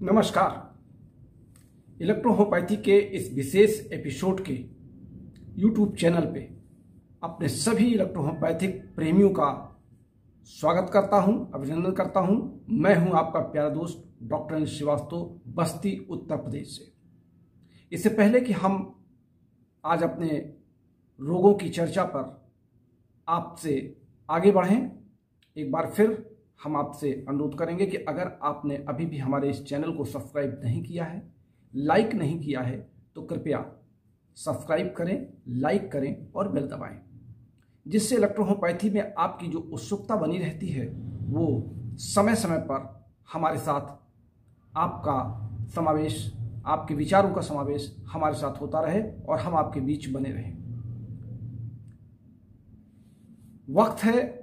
नमस्कार। इलेक्ट्रोहोम्योपैथी के इस विशेष एपिसोड के यूट्यूब चैनल पे अपने सभी इलेक्ट्रोहोम्योपैथिक प्रेमियों का स्वागत करता हूं, अभिनंदन करता हूं। मैं हूं आपका प्यारा दोस्त डॉक्टर अनिल श्रीवास्तव, बस्ती, उत्तर प्रदेश से। इससे पहले कि हम आज अपने रोगों की चर्चा पर आपसे आगे बढ़ें, एक बार फिर हम आपसे अनुरोध करेंगे कि अगर आपने अभी भी हमारे इस चैनल को सब्सक्राइब नहीं किया है, लाइक नहीं किया है, तो कृपया सब्सक्राइब करें, लाइक करें और बेल दबाएं, जिससे इलेक्ट्रोहोम्योपैथी में आपकी जो उत्सुकता बनी रहती है वो समय समय पर हमारे साथ आपका समावेश, आपके विचारों का समावेश हमारे साथ होता रहे और हम आपके बीच बने रहें। वक्त है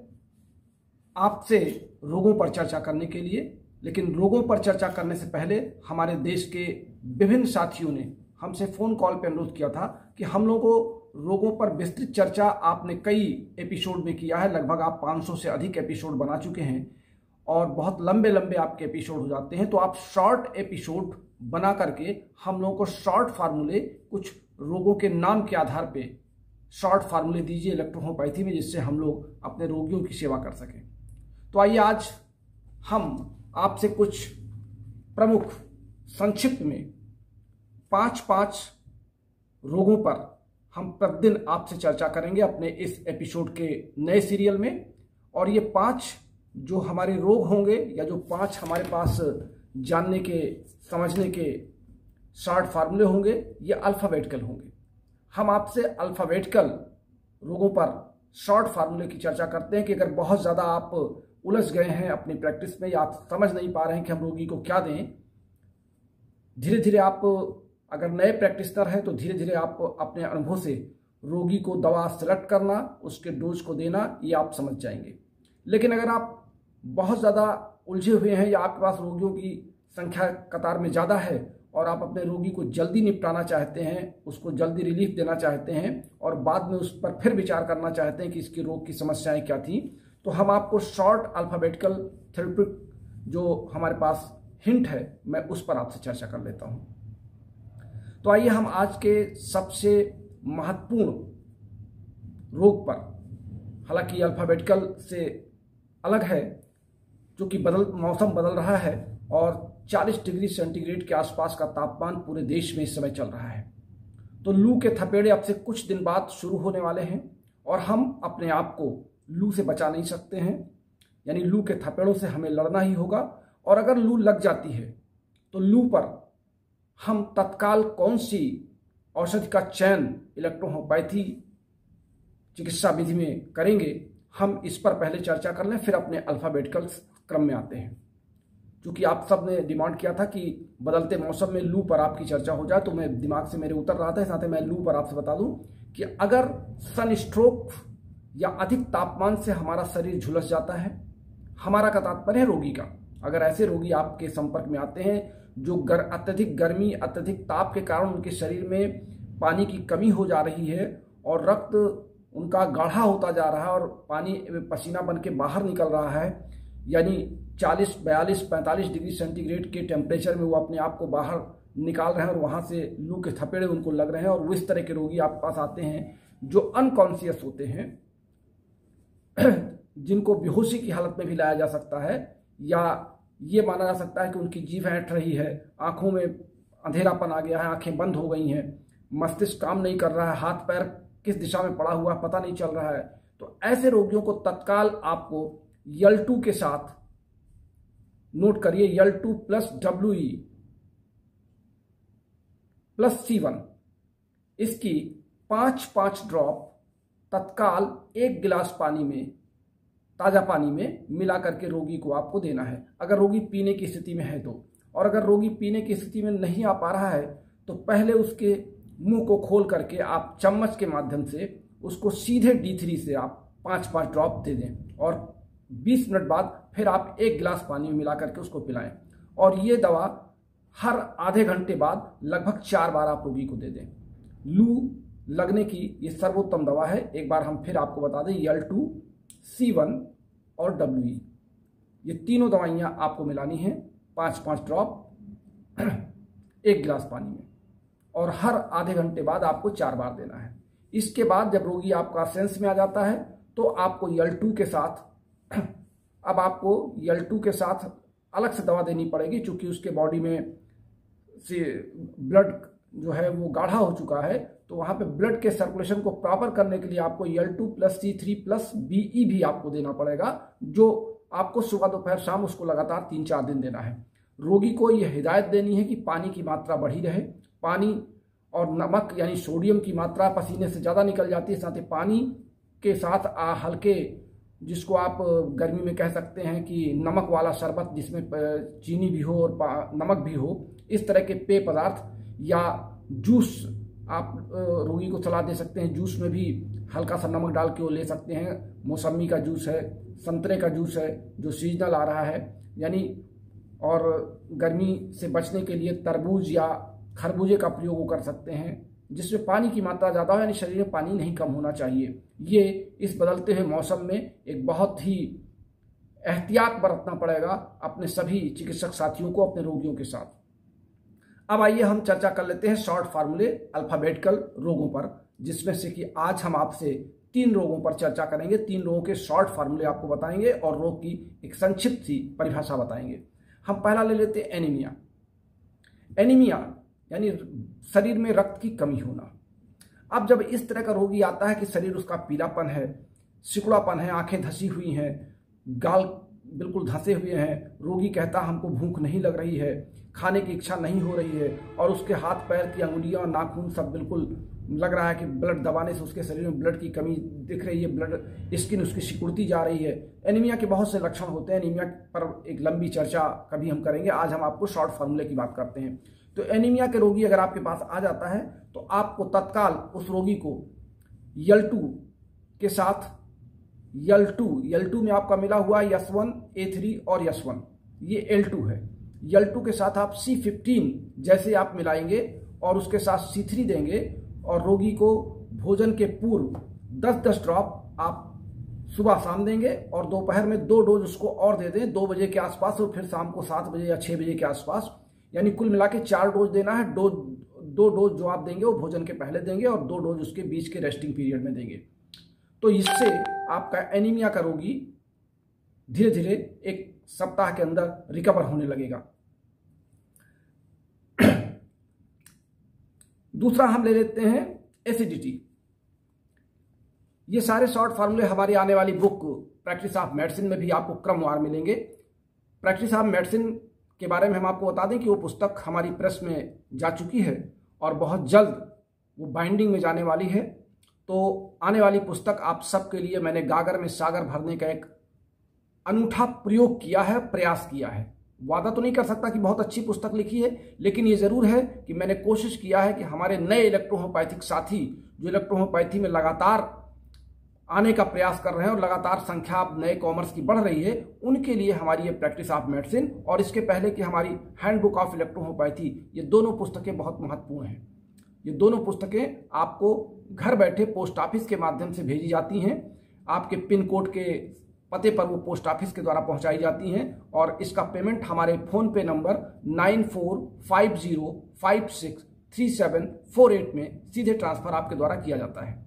आपसे रोगों पर चर्चा करने के लिए, लेकिन रोगों पर चर्चा करने से पहले हमारे देश के विभिन्न साथियों ने हमसे फ़ोन कॉल पर अनुरोध किया था कि हम लोगों को रोगों पर विस्तृत चर्चा आपने कई एपिसोड में किया है। लगभग आप 500 से अधिक एपिसोड बना चुके हैं और बहुत लंबे लंबे आपके एपिसोड हो जाते हैं, तो आप शॉर्ट एपिसोड बना करके हम लोगों को शॉर्ट फार्मूले, कुछ रोगों के नाम के आधार पर शॉर्ट फार्मूले दीजिए इलेक्ट्रोहोम्योपैथी में, जिससे हम लोग अपने रोगियों की सेवा कर सकें। तो आइए आज हम आपसे कुछ प्रमुख संक्षिप्त में 5 रोगों पर हम प्रतिदिन आपसे चर्चा करेंगे अपने इस एपिसोड के नए सीरियल में। और ये 5 जो हमारे रोग होंगे या जो 5 हमारे पास जानने के, समझने के शॉर्ट फार्मूले होंगे, ये अल्फ़ाबेटिकल होंगे। हम आपसे अल्फ़ाबेटिकल रोगों पर शॉर्ट फार्मूले की चर्चा करते हैं कि अगर बहुत ज़्यादा आप उलझ गए हैं अपनी प्रैक्टिस में या आप समझ नहीं पा रहे हैं कि हम रोगी को क्या दें, धीरे धीरे आप अगर नए प्रैक्टिशनर हैं तो धीरे धीरे आप अपने अनुभव से रोगी को दवा सेलेक्ट करना, उसके डोज को देना, ये आप समझ जाएंगे। लेकिन अगर आप बहुत ज़्यादा उलझे हुए हैं या आपके पास रोगियों की संख्या कतार में ज़्यादा है और आप अपने रोगी को जल्दी निपटाना चाहते हैं, उसको जल्दी रिलीफ देना चाहते हैं और बाद में उस पर फिर विचार करना चाहते हैं कि इसकी रोग की समस्याएं क्या थी, तो हम आपको शॉर्ट अल्फ़ाबेटिकल थेरेप्यूटिक जो हमारे पास हिंट है, मैं उस पर आपसे चर्चा कर लेता हूं। तो आइए हम आज के सबसे महत्वपूर्ण रोग पर, हालांकि अल्फ़ाबेटिकल से अलग है, जो कि मौसम बदल रहा है और 40 डिग्री सेंटीग्रेड के आसपास का तापमान पूरे देश में इस समय चल रहा है। तो लू के थपेड़े अब से कुछ दिन बाद शुरू होने वाले हैं और हम अपने आप को लू से बचा नहीं सकते हैं, यानी लू के थपेड़ों से हमें लड़ना ही होगा। और अगर लू लग जाती है तो लू पर हम तत्काल कौन सी औषधि का चयन इलेक्ट्रोहोम्योपैथी चिकित्सा विधि में करेंगे, हम इस पर पहले चर्चा कर लें, फिर अपने अल्फ़ाबेटिकल क्रम में आते हैं। क्योंकि आप सब ने डिमांड किया था कि बदलते मौसम में लू पर आपकी चर्चा हो जाए, तो मैं दिमाग से मेरे उतर रहा था। साथ ही मैं लू पर आपसे बता दूं कि अगर सन स्ट्रोक या अधिक तापमान से हमारा शरीर झुलस जाता है, हमारा का तात्पर्य है रोगी का, अगर ऐसे रोगी आपके संपर्क में आते हैं जो अत्यधिक गर्मी, अत्यधिक ताप के कारण उनके शरीर में पानी की कमी हो जा रही है और रक्त उनका गाढ़ा होता जा रहा है और पानी पसीना बन के बाहर निकल रहा है, यानी 40, 42, 45 डिग्री सेंटीग्रेड के टेम्परेचर में वो अपने आप को बाहर निकाल रहे हैं और वहाँ से लू के थपेड़े उनको लग रहे हैं, और वो इस तरह के रोगी आपके पास आते हैं जो अनकॉन्शियस होते हैं, जिनको बेहोशी की हालत में भी लाया जा सकता है, या ये माना जा सकता है कि उनकी जीभ ऐंठ रही है, आंखों में अंधेरापन आ गया है, आंखें बंद हो गई हैं, मस्तिष्क काम नहीं कर रहा है, हाथ पैर किस दिशा में पड़ा हुआ पता नहीं चल रहा है। तो ऐसे रोगियों को तत्काल आपको L2 के साथ, नोट करिए, L2 plus WE plus C1, इसकी 5 ड्रॉप तत्काल 1 गिलास पानी में, ताज़ा पानी में मिला करके रोगी को आपको देना है, अगर रोगी पीने की स्थिति में है तो। और अगर रोगी पीने की स्थिति में नहीं आ पा रहा है तो पहले उसके मुंह को खोल करके आप चम्मच के माध्यम से उसको सीधे D3 से आप 5 ड्रॉप दे दें और 20 मिनट बाद फिर आप 1 गिलास पानी में मिला करके उसको पिलाएं। और ये दवा हर आधे घंटे बाद लगभग 4 बार आप रोगी को दे दें। लू लगने की ये सर्वोत्तम दवा है। एक बार हम फिर आपको बता दें, L2, C1 और WE, ये तीनों दवाइयाँ आपको मिलानी हैं 5-5 ड्रॉप 1 गिलास पानी में, और हर आधे घंटे बाद आपको 4 बार देना है। इसके बाद जब रोगी आपका सेंस में आ जाता है तो आपको L2 के साथ अब आपको L2 के साथ अलग से दवा देनी पड़ेगी, क्योंकि उसके बॉडी में से ब्लड जो है वो गाढ़ा हो चुका है, तो वहाँ पे ब्लड के सर्कुलेशन को प्रॉपर करने के लिए आपको L2 + C3 + BE भी आपको देना पड़ेगा, जो आपको सुबह दोपहर शाम उसको लगातार 3-4 दिन देना है। रोगी को यह हिदायत देनी है कि पानी की मात्रा बढ़ी रहे। पानी और नमक यानी सोडियम की मात्रा पसीने से ज़्यादा निकल जाती है, साथ ही पानी के साथ हल्के, जिसको आप गर्मी में कह सकते हैं कि नमक वाला शरबत, जिसमें चीनी भी हो और नमक भी हो, इस तरह के पेय पदार्थ या जूस आप रोगी को सलाह दे सकते हैं। जूस में भी हल्का सा नमक डाल के वो ले सकते हैं। मौसमी का जूस है, संतरे का जूस है जो सीजनल आ रहा है, यानी, और गर्मी से बचने के लिए तरबूज या खरबूजे का प्रयोग वो कर सकते हैं, जिसमें पानी की मात्रा ज़्यादा हो, यानी शरीर में पानी नहीं कम होना चाहिए। ये इस बदलते हुए मौसम में एक बहुत ही एहतियात बरतना पड़ेगा अपने सभी चिकित्सक साथियों को, अपने रोगियों के साथ। अब आइए हम चर्चा कर लेते हैं शॉर्ट फार्मूले अल्फाबेटिकल रोगों पर, जिसमें से कि आज हम आपसे 3 रोगों पर चर्चा करेंगे। 3 रोगों के शॉर्ट फार्मूले आपको बताएंगे और रोग की एक संक्षिप्त सी परिभाषा बताएंगे। हम पहला ले लेते हैं एनीमिया। एनीमिया यानी शरीर में रक्त की कमी होना। अब जब इस तरह का रोगी आता है कि शरीर उसका पीलापन है, सिकुड़ापन है, आंखें धसी हुई हैं, गाल बिल्कुल धंसे हुए हैं, रोगी कहता हमको भूख नहीं लग रही है, खाने की इच्छा नहीं हो रही है, और उसके हाथ पैर की अंगुलियां, नाखून सब बिल्कुल लग रहा है कि ब्लड दबाने से उसके शरीर में ब्लड की कमी दिख रही है, ब्लड स्किन उसकी सिकुड़ती जा रही है। एनीमिया के बहुत से लक्षण होते हैं। एनीमिया पर एक लंबी चर्चा कभी हम करेंगे, आज हम आपको शॉर्ट फार्मूले की बात करते हैं। तो एनीमिया के रोगी अगर आपके पास आ जाता है तो आपको तत्काल उस रोगी को L2 के साथ, L2 में आपका मिला हुआ S1, A3 और S1, ये L2 है। L2 के साथ आप C15 जैसे आप मिलाएंगे और उसके साथ C3 देंगे, और रोगी को भोजन के पूर्व 10-10 ड्रॉप आप सुबह शाम देंगे, और दोपहर में 2 डोज उसको और दे दें 2 बजे के आसपास, और फिर शाम को 7 बजे या 6 बजे के आसपास, यानी कुल मिला के 4 डोज देना है। 2 डोज जो आप देंगे वो भोजन के पहले देंगे और 2 डोज उसके बीच के रेस्टिंग पीरियड में देंगे। तो इससे आपका एनीमिया का रोगी धीरे धीरे 1 सप्ताह के अंदर रिकवर होने लगेगा। दूसरा हम ले लेते हैं एसिडिटी। ये सारे शॉर्ट फार्मूले हमारी आने वाली बुक प्रैक्टिस ऑफ मेडिसिन में भी आपको क्रमवार मिलेंगे। प्रैक्टिस ऑफ मेडिसिन के बारे में हम आपको बता दें कि वो पुस्तक हमारी प्रेस में जा चुकी है और बहुत जल्द वो बाइंडिंग में जाने वाली है। तो आने वाली पुस्तक आप सबके लिए मैंने गागर में सागर भरने का एक अनूठा प्रयोग किया है, प्रयास किया है। वादा तो नहीं कर सकता कि बहुत अच्छी पुस्तक लिखी है, लेकिन ये जरूर है कि मैंने कोशिश किया है कि हमारे नए इलेक्ट्रोहोम्योपैथिक साथी जो इलेक्ट्रोहोम्योपैथी में लगातार आने का प्रयास कर रहे हैं और लगातार संख्या नए कॉमर्स की बढ़ रही है, उनके लिए हमारी ये प्रैक्टिस ऑफ मेडिसिन और इसके पहले की हमारी हैंडबुक ऑफ इलेक्ट्रोहोम्योपैथी, ये दोनों पुस्तकें बहुत महत्वपूर्ण हैं। ये दोनों पुस्तकें आपको घर बैठे पोस्ट ऑफिस के माध्यम से भेजी जाती हैं। आपके पिन कोड के पते पर वो पोस्ट ऑफिस के द्वारा पहुंचाई जाती हैं, और इसका पेमेंट हमारे फोन पे नंबर 9450563748 में सीधे ट्रांसफर आपके द्वारा किया जाता है।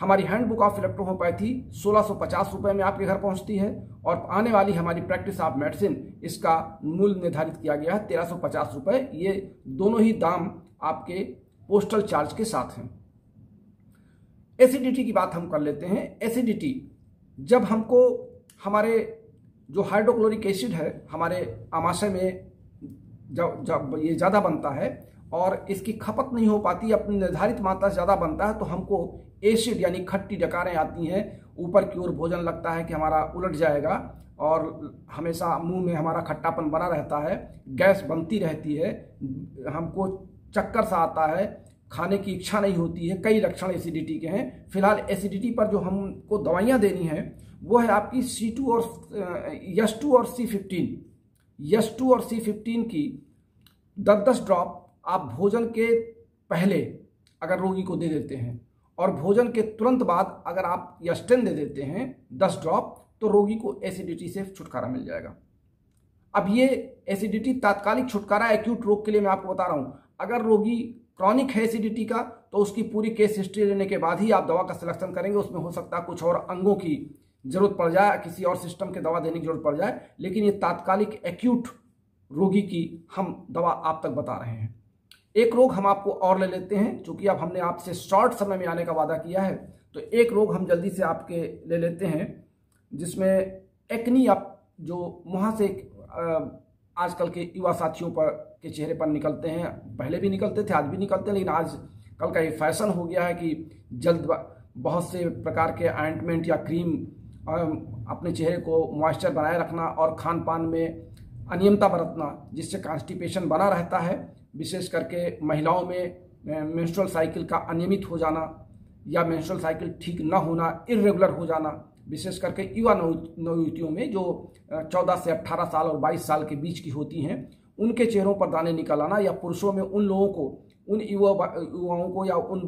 हमारी हैंडबुक ऑफ इलेक्ट्रोहोम्योपैथी 1650 रुपये में आपके घर पहुंचती है, और आने वाली हमारी प्रैक्टिस ऑफ मेडिसिन इसका मूल्य निर्धारित किया गया है 1350 रुपये। ये दोनों ही दाम आपके पोस्टल चार्ज के साथ हैं। एसिडिटी की बात हम कर लेते हैं। एसिडिटी जब हमको हमारे जो हाइड्रोक्लोरिक एसिड है हमारे आमाशय में जब ये ज़्यादा बनता है और इसकी खपत नहीं हो पाती, अपनी निर्धारित मात्रा से ज़्यादा बनता है, तो हमको एसिड यानी खट्टी डकारें आती हैं, ऊपर की ओर भोजन लगता है कि हमारा उलट जाएगा, और हमेशा मुंह में हमारा खट्टापन बना रहता है, गैस बनती रहती है, हमको चक्कर सा आता है, खाने की इच्छा नहीं होती है। कई लक्षण एसिडिटी के हैं। फिलहाल एसिडिटी पर जो हमको दवाइयाँ देनी है वो है आपकी C2 और S2 और C15। S2 और C15 की 10-10 ड्रॉप आप भोजन के पहले अगर रोगी को दे देते हैं, और भोजन के तुरंत बाद अगर आप S10 दे देते हैं 10 ड्रॉप, तो रोगी को एसिडिटी से छुटकारा मिल जाएगा। अब ये एसिडिटी तात्कालिक छुटकारा एक्यूट रोग के लिए मैं आपको बता रहा हूं। अगर रोगी क्रॉनिक है एसिडिटी का तो उसकी पूरी केस हिस्ट्री लेने के बाद ही आप दवा का सिलेक्शन करेंगे। उसमें हो सकता है कुछ और अंगों की जरूरत पड़ जाए, किसी और सिस्टम के दवा देने की जरूरत पड़ जाए, लेकिन ये तात्कालिक एक्यूट रोगी की हम दवा आप तक बता रहे हैं। एक रोग हम आपको और ले लेते हैं, चूंकि अब हमने आपसे शॉर्ट समय में आने का वादा किया है, तो एक रोग हम जल्दी से आपके ले लेते हैं जिसमें एक्नी, आप जो मुंह से आजकल के युवा साथियों पर के चेहरे पर निकलते हैं, पहले भी निकलते थे, आज भी निकलते हैं, लेकिन आज कल का ये फैशन हो गया है कि जल्द बहुत से प्रकार के ऑइंटमेंट या क्रीम अपने चेहरे को मॉइस्चर बनाए रखना और खान पान में अनियमितता बरतना, जिससे कॉन्स्टिपेशन बना रहता है। विशेष करके महिलाओं में मेंस्ट्रुअल साइकिल का अनियमित हो जाना या मेंस्ट्रुअल साइकिल ठीक न होना, इर्रेगुलर हो जाना, विशेष करके युवा नवयुवतियों में जो 14 से 18 साल और 22 साल के बीच की होती हैं, उनके चेहरों पर दाने निकल आना, या पुरुषों में उन लोगों को, उन युवाओं को या उन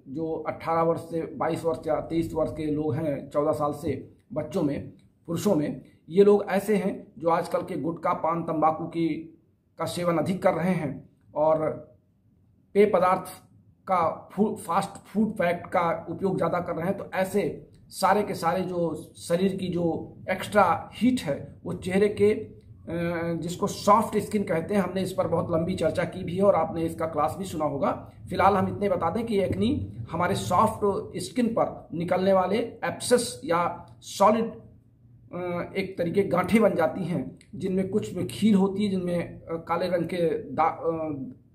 जो 18 वर्ष से 22 वर्ष या 23 वर्ष के लोग हैं, 14 साल से बच्चों में, पुरुषों में, ये लोग ऐसे हैं जो आजकल के गुटखा पान तंबाकू का सेवन अधिक कर रहे हैं और पेय पदार्थ का फास्ट फूड फैक्ट का उपयोग ज़्यादा कर रहे हैं। तो ऐसे सारे के सारे जो शरीर की जो एक्स्ट्रा हीट है वो चेहरे के, जिसको सॉफ्ट स्किन कहते हैं, हमने इस पर बहुत लंबी चर्चा की भी है और आपने इसका क्लास भी सुना होगा। फिलहाल हम इतने बता दें कि एक्नी हमारे सॉफ्ट स्किन पर निकलने वाले एब्सेस या सॉलिड एक तरीके गांठें बन जाती हैं, जिनमें कुछ में खीर होती है, जिनमें काले रंग के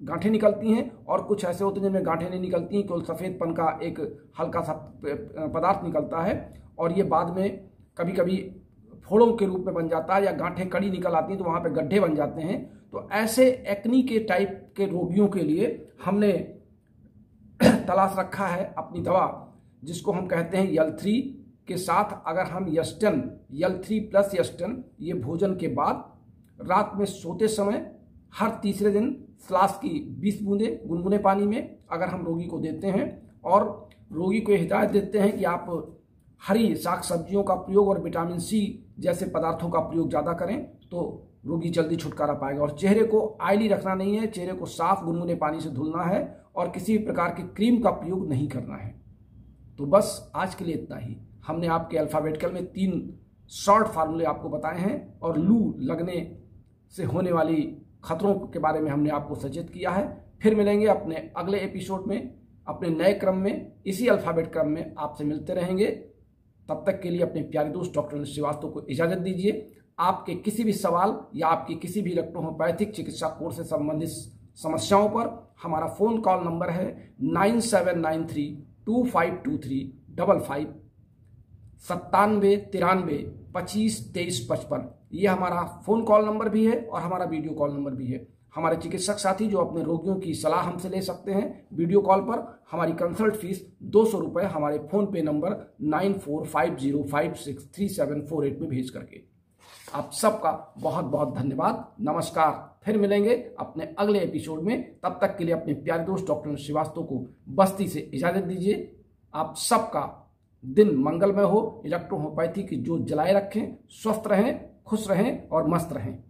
गांठें निकलती हैं, और कुछ ऐसे होते हैं जिनमें गांठें नहीं निकलती हैं, केवल सफ़ेदपन का एक हल्का सा पदार्थ निकलता है, और ये बाद में कभी कभी फोड़ों के रूप में बन जाता है या गांठें कड़ी निकल आती हैं तो वहाँ पे गड्ढे बन जाते हैं। तो ऐसे एक्नी के टाइप के रोगियों के लिए हमने तलाश रखा है अपनी दवा, जिसको हम कहते हैं यल3 के साथ अगर हम यस्टन, यल3 प्लस यस्टन, ये भोजन के बाद रात में सोते समय हर तीसरे दिन फ्लास्क की 20 बूंदे गुनगुने पानी में अगर हम रोगी को देते हैं, और रोगी को हिदायत देते हैं कि आप हरी साग सब्जियों का प्रयोग और विटामिन सी जैसे पदार्थों का प्रयोग ज़्यादा करें, तो रोगी जल्दी छुटकारा पाएगा। और चेहरे को ऑयली रखना नहीं है, चेहरे को साफ गुनगुने पानी से धुलना है और किसी भी प्रकार की क्रीम का प्रयोग नहीं करना है। तो बस आज के लिए इतना ही। हमने आपके अल्फाबेटिकल में 3 शॉर्ट फार्मूले आपको बताए हैं और लू लगने से होने वाली खतरों के बारे में हमने आपको सचेत किया है। फिर मिलेंगे अपने अगले एपिसोड में, अपने नए क्रम में, इसी अल्फाबेट क्रम में आपसे मिलते रहेंगे। तब तक के लिए अपने प्यारे दोस्त डॉक्टर श्रीवास्तव को इजाज़त दीजिए। आपके किसी भी सवाल या आपकी किसी भी इलेक्ट्रोहोम्योपैथिक चिकित्सा कोर्स से संबंधित समस्याओं पर हमारा फ़ोन कॉल नंबर है 9793252355 9793252355। ये हमारा फ़ोन कॉल नंबर भी है और हमारा वीडियो कॉल नंबर भी है। हमारे चिकित्सक साथी जो अपने रोगियों की सलाह हमसे ले सकते हैं वीडियो कॉल पर। हमारी कंसल्ट फीस 200 रुपये हमारे फ़ोन पे नंबर 9450563748 में भेज करके। आप सबका बहुत बहुत धन्यवाद। नमस्कार। फिर मिलेंगे अपने अगले एपिसोड में। तब तक के लिए अपने प्यारे दोस्त डॉक्टर श्रीवास्तव को बस्ती से इजाज़त दीजिए। आप सबका दिन मंगलमय हो। इलेक्ट्रोहोम्योपैथी की जोत जलाए रखें। स्वस्थ रहें, खुश रहें और मस्त रहें।